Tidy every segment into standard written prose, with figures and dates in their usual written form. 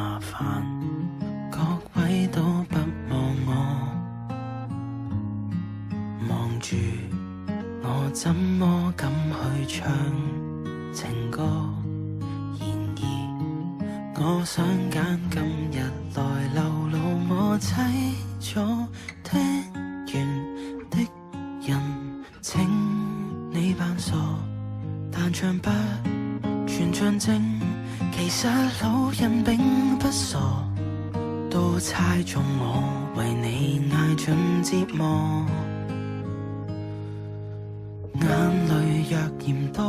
麻煩，各位都不望我，望住我怎麼敢去唱情歌？然而我想揀今日來流露我凄楚聽完的人，請你扮傻，但唱不全像正，其實老人並不傻，都猜中我為你捱盡折磨。眼淚若嫌多，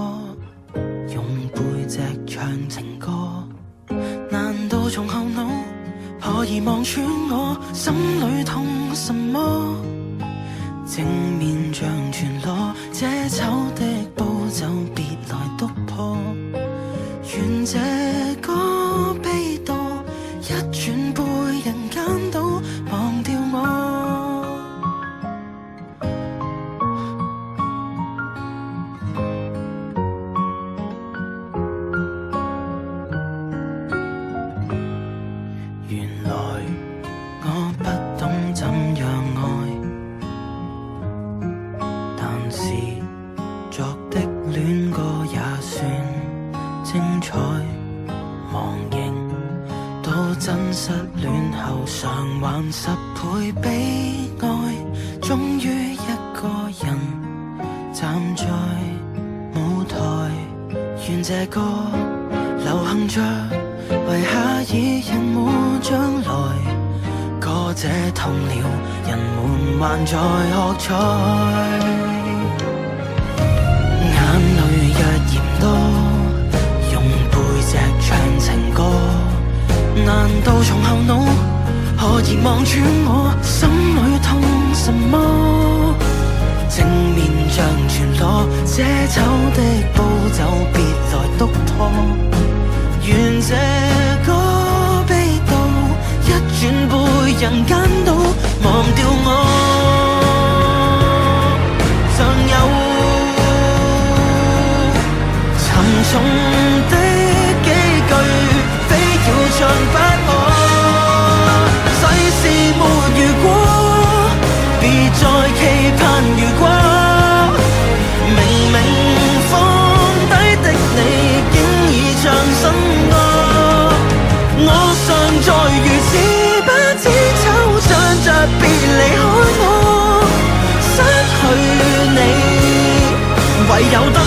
用背脊唱情歌，難道從後腦可以望穿我心裏痛什麼？正面像全裸，這醜的步驟別來督破，願這個悲悼一轉背人間都忘掉我。原來我不懂怎樣愛，但是作的戀歌也算精彩。忘形到真失戀後償還10倍悲哀，終於一個人站在舞台，願這歌流行着為下一人沒將來，歌這痛了，人們還在喝彩。眼淚若嫌多，用背脊唱情歌，難道從後腦可以望穿我心裏痛什麼？正面像全裸，這醜的步驟別來督破，願這個悲悼一轉背人間都忘掉我。尚有沉重的幾句非要唱不可，世事沒如果，別再期盼如果，明明放低的你竟已像新歌，我尚在如此不知惆悵着別離開我，失去你唯有等。